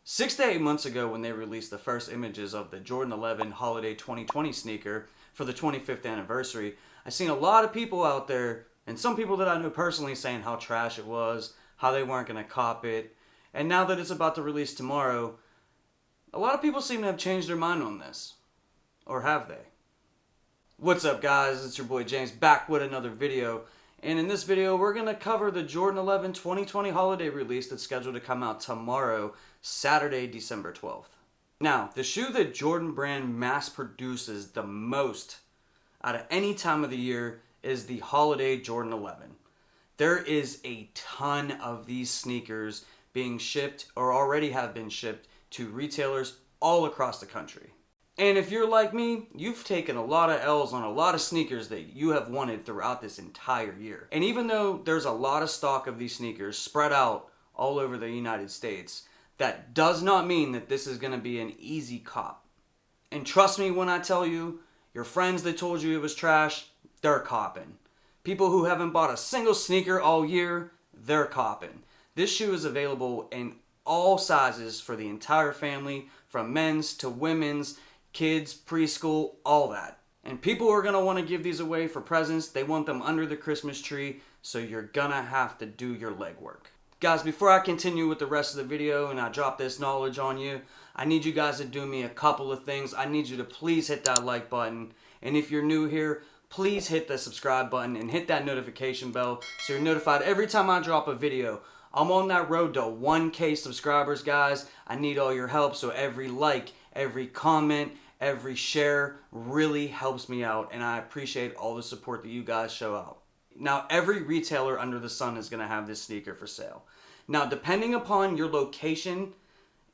6 to 8 months ago, when they released the first images of the Jordan 11 Holiday 2020 sneaker for the 25th anniversary, I seen a lot of people out there, and some people that I know personally, saying how trash it was, how they weren't going to cop it. And now that it's about to release tomorrow, a lot of people seem to have changed their mind on this. Or have they? What's up, guys? It's your boy James back with another video. And in this video, we're going to cover the Jordan 11 2020 holiday release that's scheduled to come out tomorrow, Saturday, December 12th. Now, the shoe that Jordan brand mass produces the most out of any time of the year is the holiday Jordan 11. There is a ton of these sneakers being shipped or already have been shipped to retailers all across the country. And if you're like me, you've taken a lot of L's on a lot of sneakers that you have wanted throughout this entire year. And even though there's a lot of stock of these sneakers spread out all over the United States, that does not mean that this is going to be an easy cop. And trust me when I tell you, your friends that told you it was trash, they're copping. People who haven't bought a single sneaker all year, they're copping. This shoe is available in all sizes for the entire family, from men's to women's, kids, preschool, all that. And people are going to want to give these away for presents. They want them under the Christmas tree, so you're going to have to do your legwork. Guys, before I continue with the rest of the video and I drop this knowledge on you, I need you guys to do me a couple of things. I need you to please hit that like button. And if you're new here, please hit the subscribe button and hit that notification bell so you're notified every time I drop a video. I'm on that road to 1K subscribers, guys. I need all your help, so every like, every comment, every share really helps me out, and I appreciate all the support that you guys show out. Now, every retailer under the sun is going to have this sneaker for sale. Now, depending upon your location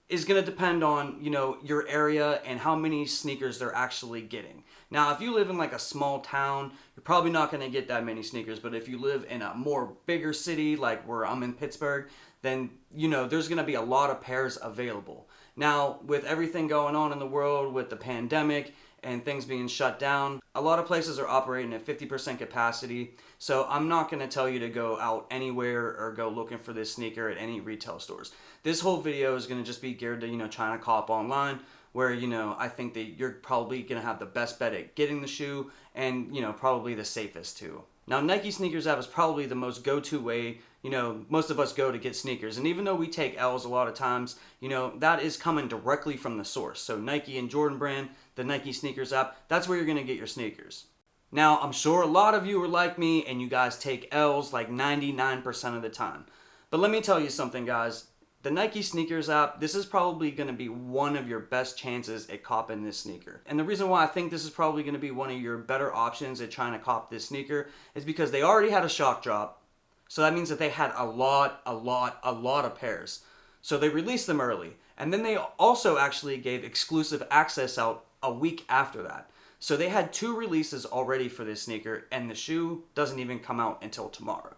is going to depend on, your area and how many sneakers they're actually getting. Now, if you live in like a small town, you're probably not going to get that many sneakers, but if you live in a more bigger city, like where I'm in Pittsburgh, then, there's going to be a lot of pairs available. Now, with everything going on in the world, with the pandemic and things being shut down, a lot of places are operating at 50% capacity. So I'm not going to tell you to go out anywhere or go looking for this sneaker at any retail stores. This whole video is going to just be geared to, trying to cop online, where, I think that you're probably going to have the best bet at getting the shoe and, probably the safest too. Now, Nike Sneakers app is probably the most go-to way, most of us go to get sneakers. And even though we take L's a lot of times, that is coming directly from the source. So Nike and Jordan brand, the Nike Sneakers app, that's where you're going to get your sneakers. Now, I'm sure a lot of you are like me and you guys take L's like 99% of the time. But let me tell you something, guys. The Nike Sneakers app, this is probably going to be one of your best chances at copping this sneaker. And the reason why I think this is probably going to be one of your better options at trying to cop this sneaker is because they already had a shock drop. So that means that they had a lot of pairs. So they released them early. And then they also actually gave exclusive access out a week after that. So they had 2 releases already for this sneaker, and the shoe doesn't even come out until tomorrow.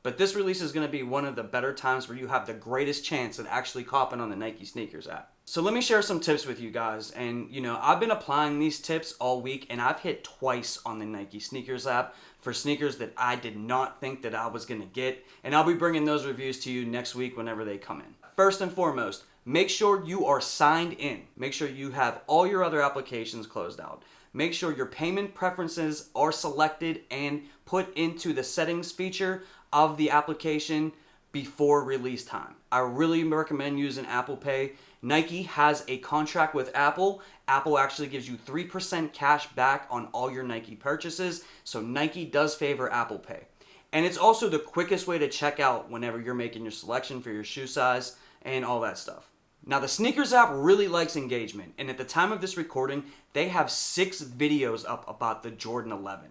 But this release is going to be one of the better times where you have the greatest chance at actually copping on the Nike Sneakers app. So let me share some tips with you guys. And, I've been applying these tips all week, and I've hit twice on the Nike Sneakers app for sneakers that I did not think that I was going to get. And I'll be bringing those reviews to you next week whenever they come in. First and foremost, make sure you are signed in. Make sure you have all your other applications closed out. Make sure your payment preferences are selected and put into the settings feature of the application before release time. I really recommend using Apple Pay. Nike has a contract with Apple. Apple actually gives you 3% cash back on all your Nike purchases, so Nike does favor Apple Pay. And it's also the quickest way to check out whenever you're making your selection for your shoe size and all that stuff. Now, the Sneakers app really likes engagement, and at the time of this recording, they have 6 videos up about the Jordan 11.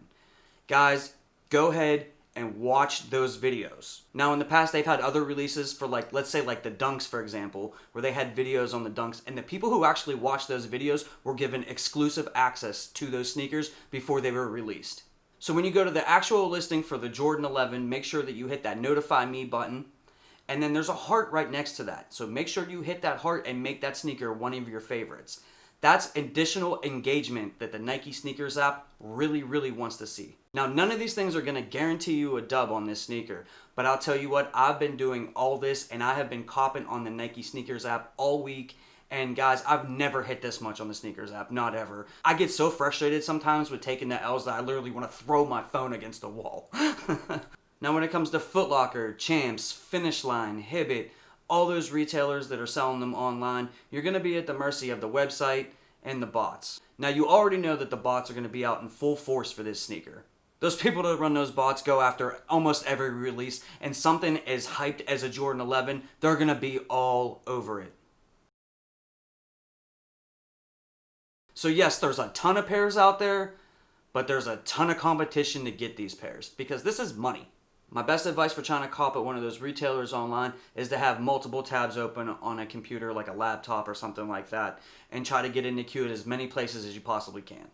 Guys, go ahead and watch those videos. Now, in the past, they've had other releases for let's say the Dunks, for example, where they had videos on the Dunks, and the people who actually watched those videos were given exclusive access to those sneakers before they were released. So when you go to the actual listing for the Jordan 11, make sure that you hit that notify me button. And then there's a heart right next to that. So make sure you hit that heart and make that sneaker one of your favorites. That's additional engagement that the Nike Sneakers app really wants to see. Now, none of these things are going to guarantee you a dub on this sneaker, but I'll tell you what, I've been doing all this and I have been copping on the Nike Sneakers app all week. And guys, I've never hit this much on the Sneakers app, not ever. I get so frustrated sometimes with taking the L's that I literally want to throw my phone against a wall. Now, when it comes to Foot Locker, Champs, Finish Line, Hibbett, all those retailers that are selling them online, you're going to be at the mercy of the website and the bots. Now, you already know that the bots are going to be out in full force for this sneaker. Those people that run those bots go after almost every release, and something as hyped as a Jordan 11, they're going to be all over it. So yes, there's a ton of pairs out there, but there's a ton of competition to get these pairs, because this is money. My best advice for trying to cop at one of those retailers online is to have multiple tabs open on a computer, like a laptop or something like that, and try to get in the queue at as many places as you possibly can.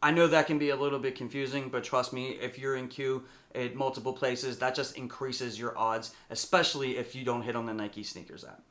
I know that can be a little bit confusing, but trust me, if you're in queue at multiple places, that just increases your odds, especially if you don't hit on the Nike Sneakers app.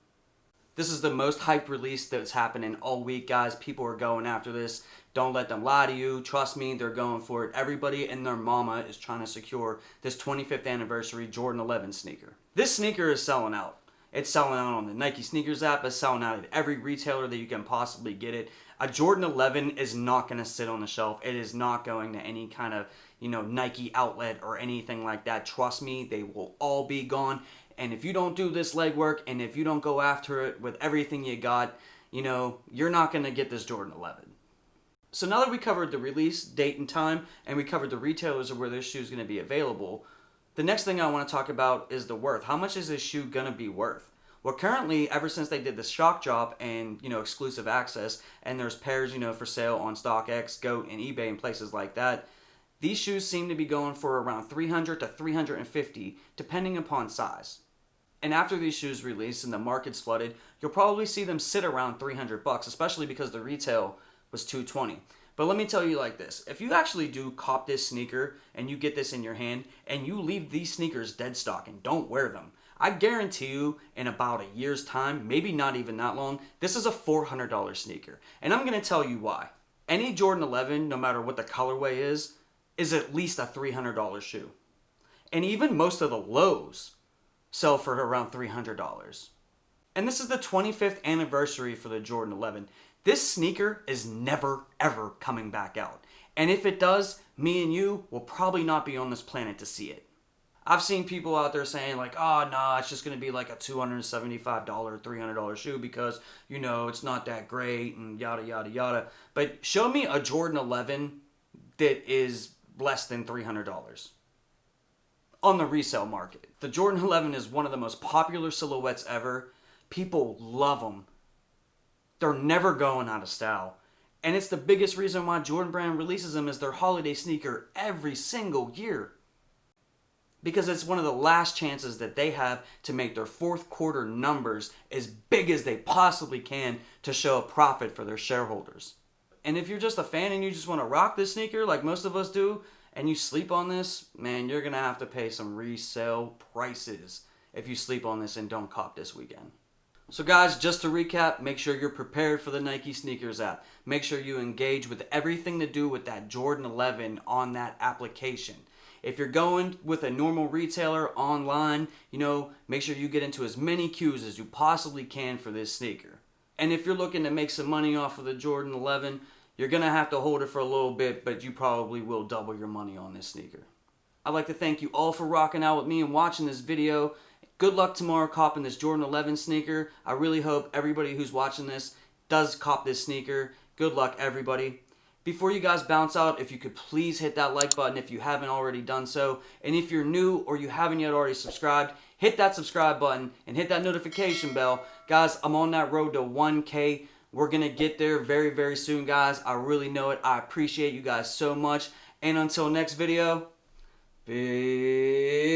This is the most hyped release that's happening all week, guys. People are going after this. Don't let them lie to you. Trust me, they're going for it. Everybody and their mama is trying to secure this 25th anniversary Jordan 11 sneaker. This sneaker is selling out. It's selling out on the Nike Sneakers app. It's selling out at every retailer that you can possibly get it. A Jordan 11 is not going to sit on the shelf. It is not going to any kind of, Nike outlet or anything like that. Trust me, they will all be gone. And if you don't do this legwork and if you don't go after it with everything you got, you're not going to get this Jordan 11. So now that we covered the release date and time, and we covered the retailers of where this shoe is going to be available, the next thing I want to talk about is the worth. How much is this shoe going to be worth? Well, currently, ever since they did the shock drop and, exclusive access, and there's pairs, for sale on StockX, GOAT, and eBay and places like that, these shoes seem to be going for around $300 to $350, depending upon size. And after these shoes release and the market's flooded, you'll probably see them sit around $300, especially because the retail was $220. But let me tell you like this, if you actually do cop this sneaker and you get this in your hand and you leave these sneakers dead stock and don't wear them, I guarantee you in about a year's time, maybe not even that long, this is a $400 sneaker. And I'm going to tell you why. Any Jordan 11, no matter what the colorway is at least a $300 shoe. And even most of the lows sell for around $300. And this is the 25th anniversary for the Jordan 11. This sneaker is never, ever coming back out. And if it does, me and you will probably not be on this planet to see it. I've seen people out there saying like, oh, no, it's just going to be like a $275, $300 shoe because, it's not that great and yada, yada, yada. But show me a Jordan 11 that is less than $300 on the resale market. The Jordan 11 is one of the most popular silhouettes ever. People love them. They're never going out of style. And it's the biggest reason why Jordan Brand releases them as their holiday sneaker every single year. Because it's one of the last chances that they have to make their fourth quarter numbers as big as they possibly can to show a profit for their shareholders. And if you're just a fan and you just want to rock this sneaker like most of us do, and you sleep on this, man, you're going to have to pay some resale prices if you sleep on this and don't cop this weekend. So guys, just to recap, make sure you're prepared for the Nike Sneakers app. Make sure you engage with everything to do with that Jordan 11 on that application. If you're going with a normal retailer online, make sure you get into as many queues as you possibly can for this sneaker. And if you're looking to make some money off of the Jordan 11, you're going to have to hold it for a little bit, but you probably will double your money on this sneaker. I'd like to thank you all for rocking out with me and watching this video. Good luck tomorrow copping this Jordan 11 sneaker. I really hope everybody who's watching this does cop this sneaker. Good luck, everybody. Before you guys bounce out, if you could please hit that like button if you haven't already done so. And if you're new or you haven't yet already subscribed, hit that subscribe button and hit that notification bell. Guys, I'm on that road to 1K. We're going to get there very, very soon, guys. I really know it. I appreciate you guys so much. And until next video, peace.